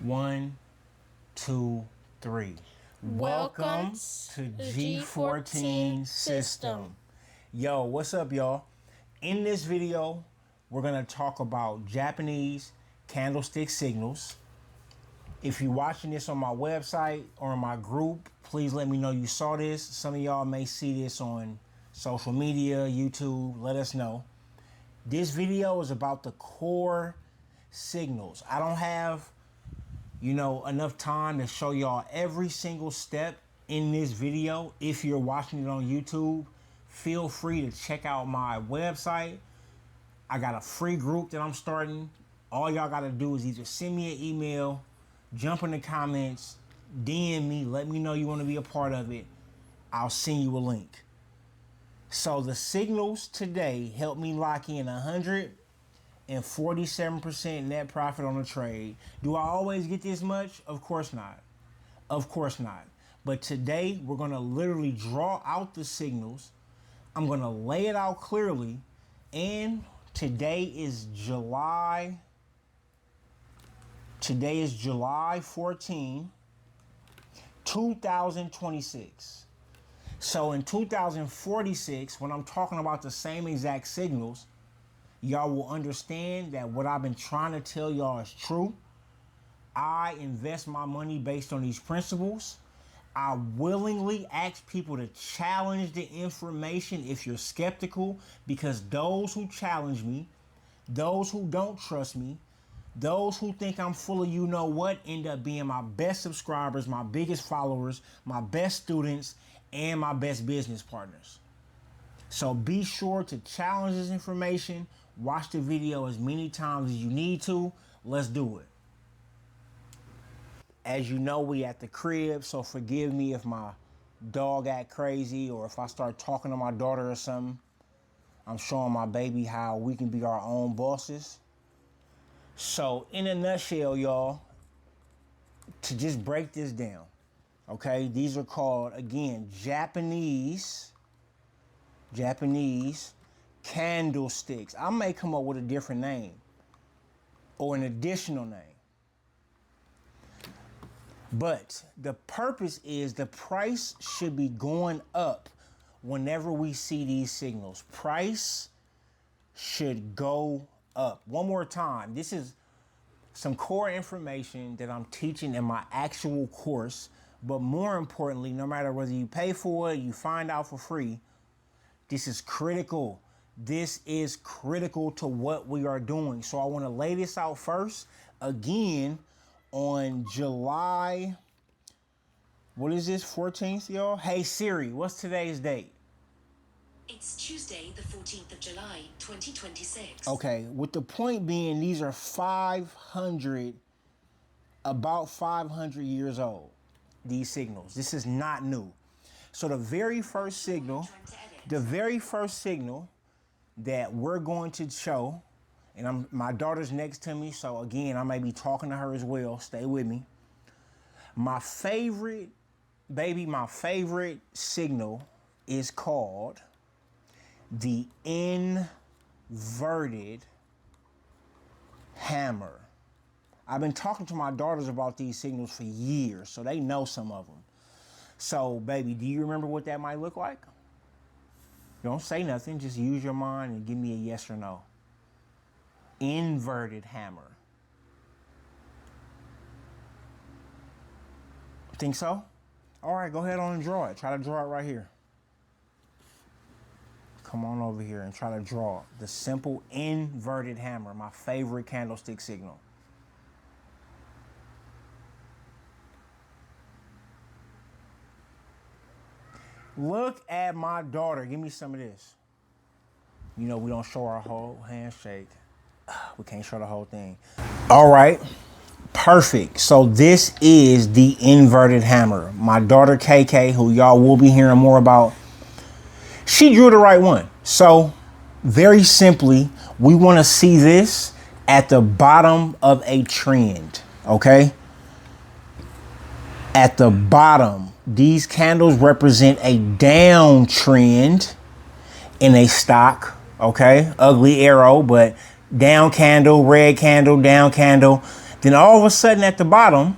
One, two, three. Welcome to G14 System. Yo, what's up, y'all? In this video, we're going to talk about Japanese candlestick signals. If you're watching this on my website or in my group, please let me know you saw this. Some of y'all may see this on social media, YouTube. Let us know. This video is about the core signals. I don't have enough time to show y'all every single step in this video. If you're watching it on YouTube, feel free to check out my website. I got a free group that I'm starting. All y'all got to do is either send me an email, jump in the comments, DM me, let me know you want to be a part of it. I'll send you a link. So the signals today help me lock in 147% net profit on a trade. Do I always get this much? Of course not. Of course not. But today we're going to literally draw out the signals. I'm going to lay it out clearly. And today is July 14, 2026. So in 2046, when I'm talking about the same exact signals, y'all will understand that what I've been trying to tell y'all is true. I invest my money based on these principles. I willingly ask people to challenge the information if you're skeptical, because those who challenge me, those who don't trust me, those who think I'm full of you know what, end up being my best subscribers, my biggest followers, my best students, and my best business partners. So be sure to challenge this information. Watch the video as many times as you need to. Let's do it. As you know, we at the crib, so forgive me if my dog act crazy or if I start talking to my daughter or something. I'm showing my baby how we can be our own bosses. So in a nutshell, y'all, to just break this down, okay? These are called, again, Japanese candlesticks. I may come up with a different name or an additional name. But the purpose is the price should be going up whenever we see these signals. Price should go up. One more time. This is some core information that I'm teaching in my actual course. But more importantly, no matter whether you pay for it, you find out for free, this is critical. This is critical to what we are doing. So I want to lay this out first. Again, on July, what is this, 14th, y'all? Hey Siri, what's today's date? It's Tuesday, the 14th of July, 2026. Okay, with the point being, these are about 500 years old, these signals. This is not new. So the very first signal that we're going to show, and my daughter's next to me, so again, I may be talking to her as well. Stay with me. My favorite signal is called the inverted hammer. I've been talking to my daughters about these signals for years, so they know some of them. So, baby, do you remember what that might look like? Don't say nothing. Just use your mind and give me a yes or no. Inverted hammer. Think so? All right, go ahead on and draw it. Try to draw it right here. Come on over here and try to draw the simple inverted hammer, my favorite candlestick signal. Look at my daughter. Give me some of this. You know, we don't show our whole handshake. We can't show the whole thing. All right. Perfect. So this is the inverted hammer. My daughter KK, who y'all will be hearing more about, she drew the right one. So very simply, we want to see this at the bottom of a trend. Okay. At the bottom, these candles represent a downtrend in a stock. Okay. Ugly arrow, but down candle, red candle, down candle. Then all of a sudden at the bottom,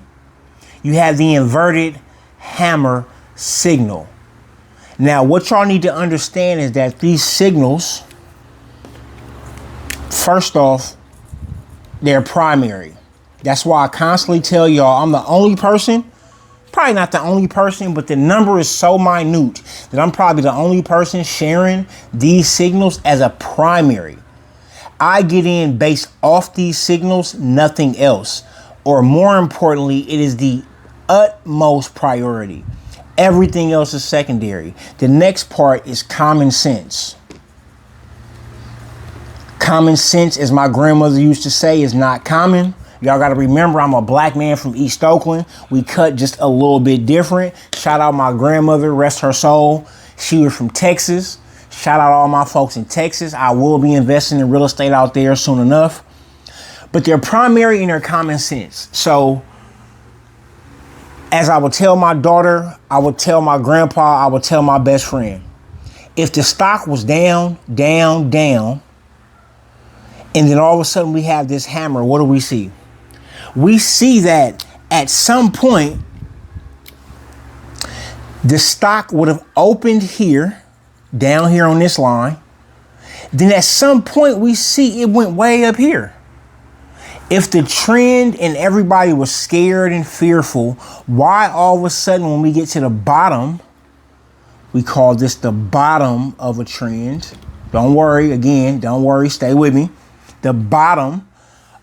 you have the inverted hammer signal. Now, what y'all need to understand is that these signals, first off, they're primary. That's why I constantly tell y'all I'm the only person, probably not the only person, but the number is so minute that I'm probably the only person sharing these signals as a primary. I get in based off these signals, nothing else. Or more importantly, it is the utmost priority. Everything else is secondary. The next part is common sense. Common sense, as my grandmother used to say, is not common. Y'all got to remember, I'm a black man from East Oakland. We cut just a little bit different. Shout out my grandmother, rest her soul. She was from Texas. Shout out all my folks in Texas. I will be investing in real estate out there soon enough. But they're primary in their common sense. So, as I would tell my daughter, I would tell my grandpa, I would tell my best friend, if the stock was down, down, down, and then all of a sudden we have this hammer, what do we see? We see that at some point, the stock would have opened here, down here on this line. Then at some point we see it went way up here. If the trend and everybody was scared and fearful, why all of a sudden when we get to the bottom, we call this the bottom of a trend. Don't worry, again, don't worry, stay with me. The bottom,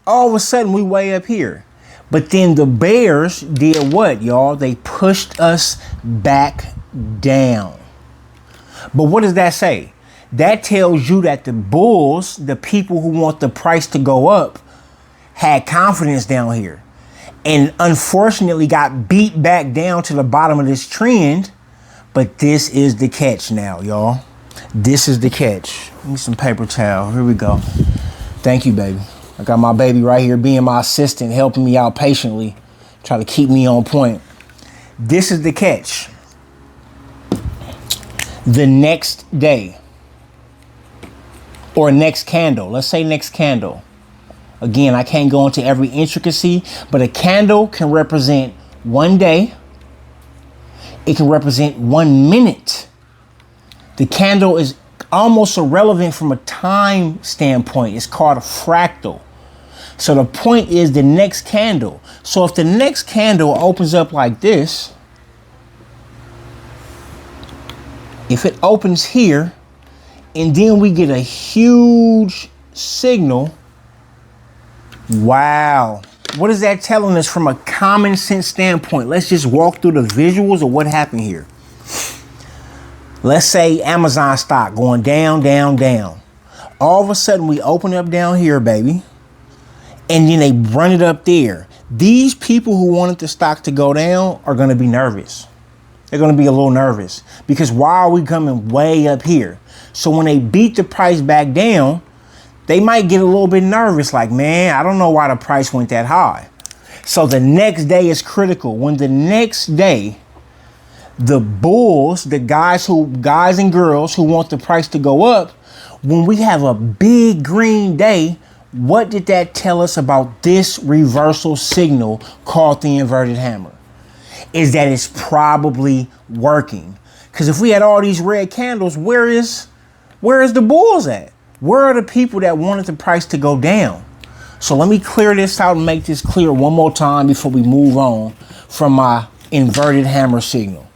all of a sudden we way up here. But then the bears did what, y'all? They pushed us back down. But what does that say? That tells you that the bulls, the people who want the price to go up, had confidence down here and unfortunately got beat back down to the bottom of this trend. But this is the catch now, y'all. This is the catch. Need some paper towel. Here we go. Thank you, baby. I got my baby right here being my assistant, helping me out patiently, try to keep me on point. This is the catch. The next day, or next candle, let's say next candle. Again, I can't go into every intricacy, but a candle can represent one day. It can represent 1 minute. The candle is almost irrelevant from a time standpoint. It's called a fractal. So the point is the next candle. So if the next candle opens up like this, if it opens here, and then we get a huge signal, wow. What is that telling us from a common sense standpoint? Let's just walk through the visuals of what happened here. Let's say Amazon stock going down, down, down. All of a sudden we open up down here, baby. And then they run it up there. These people who wanted the stock to go down are going to be nervous. They're going to be a little nervous because why are we coming way up here? So when they beat the price back down, they might get a little bit nervous, like, man, I don't know why the price went that high. So the next day is critical. When the next day, the bulls, the guys and girls who want the price to go up, when we have a big green day, what did that tell us about this reversal signal called the inverted hammer? Is that it's probably working. Because if we had all these red candles, where is the bulls at? Where are the people that wanted the price to go down? So let me clear this out and make this clear one more time before we move on from my inverted hammer signal.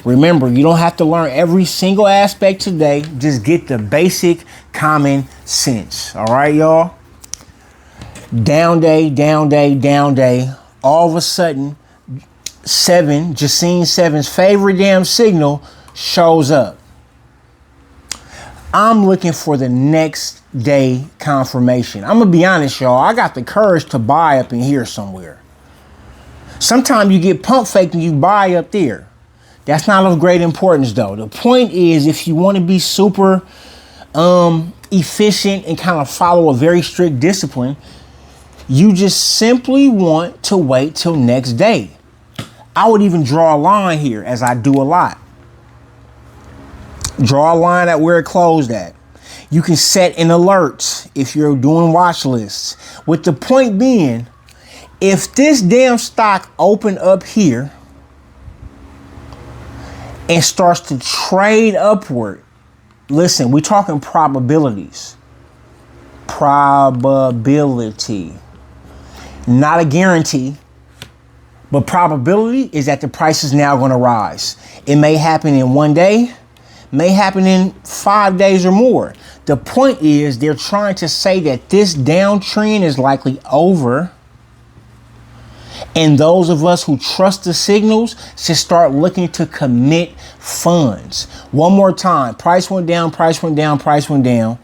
Remember, you don't have to learn every single aspect today. Just get the basic common sense. All right, y'all? Down day, down day, down day. All of a sudden, Jacine 7's favorite damn signal shows up. I'm looking for the next day confirmation. I'm going to be honest, y'all. I got the courage to buy up in here somewhere. Sometimes you get pump faked and you buy up there. That's not of great importance, though. The point is, if you want to be super efficient and kind of follow a very strict discipline, you just simply want to wait till next day. I would even draw a line here, as I do a lot. Draw a line at where it closed at. You can set an alert if you're doing watch lists. With the point being, If this damn stock open up here and starts to trade upward, listen, we're talking probabilities. Probability. Not a guarantee, but probability is that the price is now going to rise. It may happen in 1 day, may happen in 5 days or more. The point is they're trying to say that this downtrend is likely over. And those of us who trust the signals should start looking to commit funds. One more time, price went down, price went down, price went down.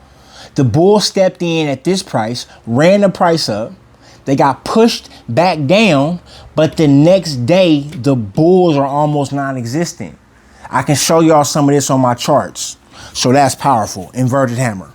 The bull stepped in at this price, ran the price up. They got pushed back down, but the next day, the bulls are almost non-existent. I can show y'all some of this on my charts. So that's powerful. Inverted hammer.